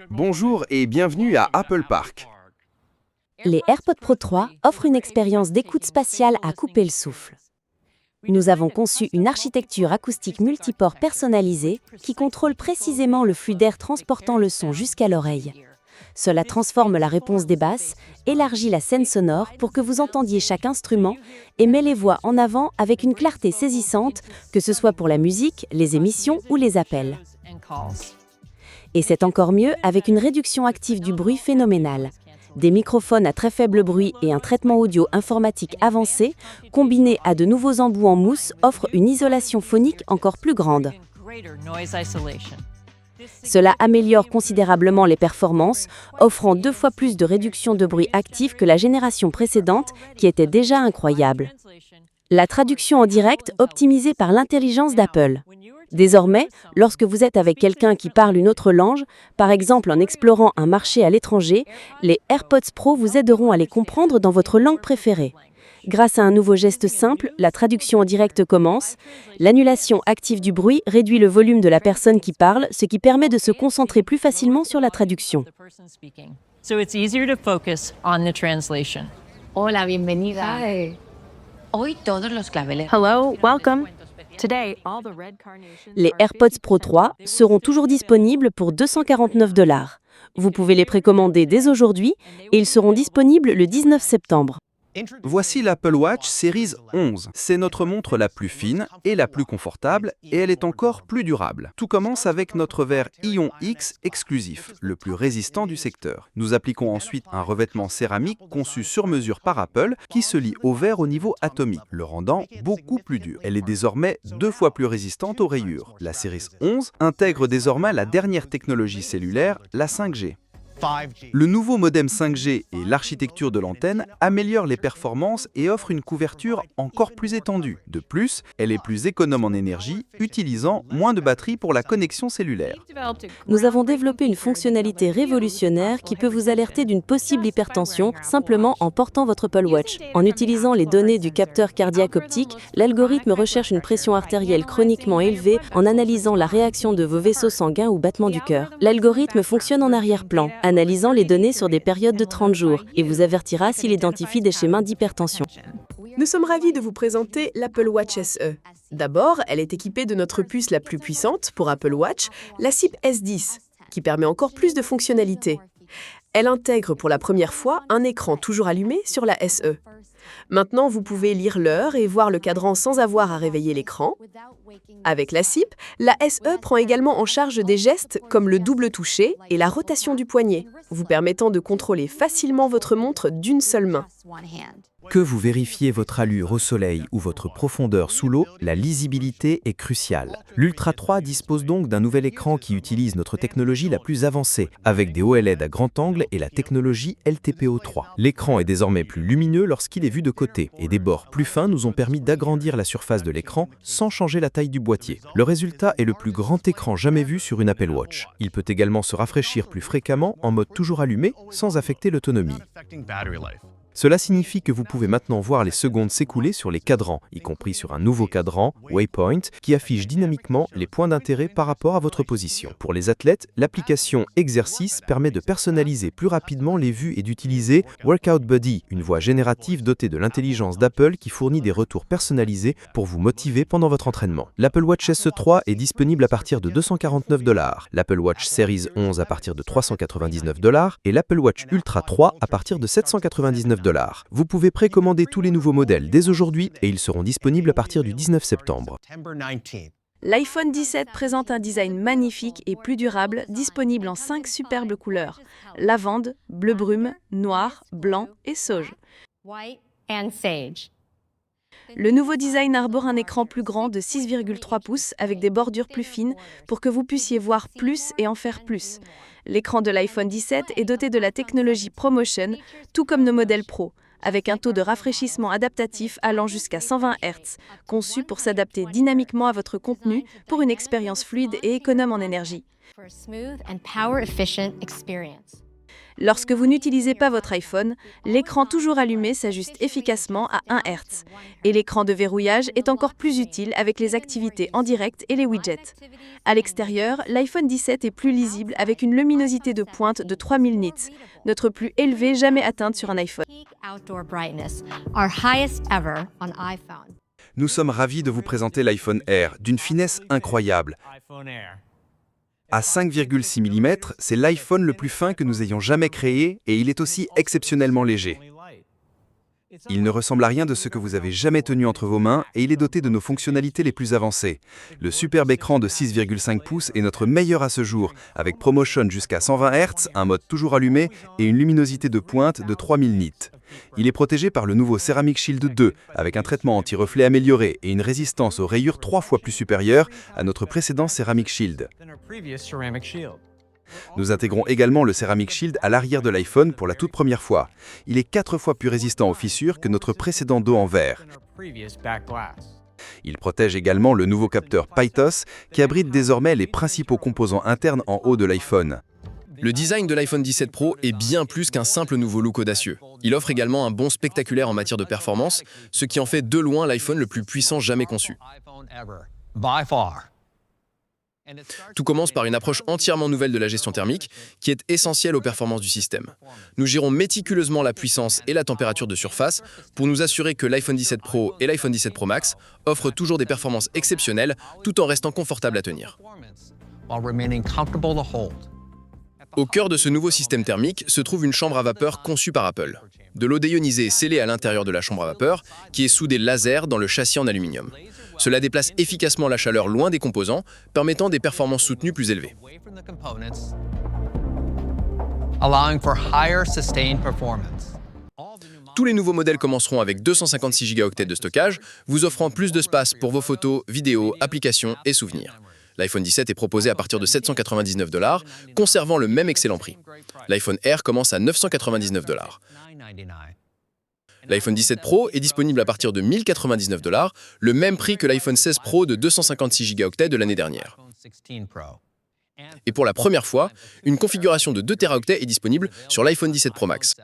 Bonjour et bienvenue à Apple Park. Les AirPods Pro 3 offrent une expérience d'écoute spatiale à couper le souffle. Nous avons conçu une architecture acoustique multiport personnalisée qui contrôle précisément le flux d'air transportant le son jusqu'à l'oreille. Cela transforme la réponse des basses, élargit la scène sonore pour que vous entendiez chaque instrument et met les voix en avant avec une clarté saisissante, que ce soit pour la musique, les émissions ou les appels. Et c'est encore mieux avec une réduction active du bruit phénoménale. Des microphones à très faible bruit et un traitement audio informatique avancé, combinés à de nouveaux embouts en mousse, offrent une isolation phonique encore plus grande. Cela améliore considérablement les performances, offrant 2 fois plus de réduction de bruit actif que la génération précédente, qui était déjà incroyable. La traduction en direct optimisée par l'intelligence d'Apple. Désormais, lorsque vous êtes avec quelqu'un qui parle une autre langue, par exemple en explorant un marché à l'étranger, les AirPods Pro vous aideront à les comprendre dans votre langue préférée. Grâce à un nouveau geste simple, la traduction en direct commence. L'annulation active du bruit réduit le volume de la personne qui parle, ce qui permet de se concentrer plus facilement sur la traduction. Hola, bienvenida. Hi. Hoy todos los claveles. Hello, welcome. Les AirPods Pro 3 seront toujours disponibles pour $249. Vous pouvez les précommander dès aujourd'hui et ils seront disponibles le 19 septembre. Voici l'Apple Watch Series 11. C'est notre montre la plus fine et la plus confortable et elle est encore plus durable. Tout commence avec notre verre Ion X exclusif, le plus résistant du secteur. Nous appliquons ensuite un revêtement céramique conçu sur mesure par Apple qui se lie au verre au niveau atomique, le rendant beaucoup plus dur. Elle est désormais 2 fois plus résistante aux rayures. La Series 11 intègre désormais la dernière technologie cellulaire, la 5G. Le nouveau modem 5G et l'architecture de l'antenne améliorent les performances et offrent une couverture encore plus étendue. De plus, elle est plus économe en énergie, utilisant moins de batterie pour la connexion cellulaire. Nous avons développé une fonctionnalité révolutionnaire qui peut vous alerter d'une possible hypertension simplement en portant votre Apple Watch. En utilisant les données du capteur cardiaque optique, l'algorithme recherche une pression artérielle chroniquement élevée en analysant la réaction de vos vaisseaux sanguins ou battements du cœur. L'algorithme fonctionne en arrière-plan, analysant les données sur des périodes de 30 jours et vous avertira s'il identifie des schémas d'hypertension. Nous sommes ravis de vous présenter l'Apple Watch SE. D'abord, elle est équipée de notre puce la plus puissante pour Apple Watch, la SIP S10, qui permet encore plus de fonctionnalités. Elle intègre pour la première fois un écran toujours allumé sur la SE. Maintenant, vous pouvez lire l'heure et voir le cadran sans avoir à réveiller l'écran. Avec la SIP, la SE prend également en charge des gestes comme le double toucher et la rotation du poignet, vous permettant de contrôler facilement votre montre d'une seule main. Que vous vérifiez votre allure au soleil ou votre profondeur sous l'eau, la lisibilité est cruciale. L'Ultra 3 dispose donc d'un nouvel écran qui utilise notre technologie la plus avancée, avec des OLED à grand angle et la technologie LTPO3. L'écran est désormais plus lumineux lorsqu'il est vu de côté, et des bords plus fins nous ont permis d'agrandir la surface de l'écran sans changer la taille du boîtier. Le résultat est le plus grand écran jamais vu sur une Apple Watch. Il peut également se rafraîchir plus fréquemment en mode toujours allumé, sans affecter l'autonomie. Cela signifie que vous pouvez maintenant voir les secondes s'écouler sur les cadrans, y compris sur un nouveau cadran, Waypoint, qui affiche dynamiquement les points d'intérêt par rapport à votre position. Pour les athlètes, l'application Exercice permet de personnaliser plus rapidement les vues et d'utiliser Workout Buddy, une voix générative dotée de l'intelligence d'Apple qui fournit des retours personnalisés pour vous motiver pendant votre entraînement. L'Apple Watch SE 3 est disponible à partir de $249, l'Apple Watch Series 11 à partir de $399 et l'Apple Watch Ultra 3 à partir de $799. Vous pouvez précommander tous les nouveaux modèles dès aujourd'hui et ils seront disponibles à partir du 19 septembre. L'iPhone 17 présente un design magnifique et plus durable, disponible en 5 superbes couleurs: lavande, bleu brume, noir, blanc et sauge. Le nouveau design arbore un écran plus grand de 6,3 pouces avec des bordures plus fines pour que vous puissiez voir plus et en faire plus. L'écran de l'iPhone 17 est doté de la technologie ProMotion, tout comme nos modèles Pro, avec un taux de rafraîchissement adaptatif allant jusqu'à 120 Hz, conçu pour s'adapter dynamiquement à votre contenu pour une expérience fluide et économe en énergie. Lorsque vous n'utilisez pas votre iPhone, l'écran toujours allumé s'ajuste efficacement à 1 Hz. Et l'écran de verrouillage est encore plus utile avec les activités en direct et les widgets. À l'extérieur, l'iPhone 17 est plus lisible avec une luminosité de pointe de 3000 nits, notre plus élevée jamais atteinte sur un iPhone. Outdoor brightness, our highest ever on iPhone. Nous sommes ravis de vous présenter l'iPhone Air, d'une finesse incroyable. À 5,6 mm, c'est l'iPhone le plus fin que nous ayons jamais créé et il est aussi exceptionnellement léger. Il ne ressemble à rien de ce que vous avez jamais tenu entre vos mains et il est doté de nos fonctionnalités les plus avancées. Le superbe écran de 6,5 pouces est notre meilleur à ce jour, avec ProMotion jusqu'à 120 Hz, un mode toujours allumé et une luminosité de pointe de 3000 nits. Il est protégé par le nouveau Ceramic Shield 2, avec un traitement anti-reflet amélioré et une résistance aux rayures 3 fois plus supérieure à notre précédent Ceramic Shield. Nous intégrons également le Ceramic Shield à l'arrière de l'iPhone pour la toute première fois. Il est 4 fois plus résistant aux fissures que notre précédent dos en verre. Il protège également le nouveau capteur PyTOS qui abrite désormais les principaux composants internes en haut de l'iPhone. Le design de l'iPhone 17 Pro est bien plus qu'un simple nouveau look audacieux. Il offre également un bond spectaculaire en matière de performance, ce qui en fait de loin l'iPhone le plus puissant jamais conçu. Tout commence par une approche entièrement nouvelle de la gestion thermique, qui est essentielle aux performances du système. Nous gérons méticuleusement la puissance et la température de surface pour nous assurer que l'iPhone 17 Pro et l'iPhone 17 Pro Max offrent toujours des performances exceptionnelles tout en restant confortables à tenir. Au cœur de ce nouveau système thermique se trouve une chambre à vapeur conçue par Apple. De l'eau déionisée est scellée à l'intérieur de la chambre à vapeur, qui est soudée laser dans le châssis en aluminium. Cela déplace efficacement la chaleur loin des composants, permettant des performances soutenues plus élevées. Tous les nouveaux modèles commenceront avec 256 Go de stockage, vous offrant plus de space pour vos photos, vidéos, applications et souvenirs. L'iPhone 17 est proposé à partir de $799, conservant le même excellent prix. L'iPhone Air commence à $999. L'iPhone 17 Pro est disponible à partir de $1099, le même prix que l'iPhone 16 Pro de 256 Go de l'année dernière. Et pour la première fois, une configuration de 2 Teraoctets est disponible sur l'iPhone 17 Pro Max.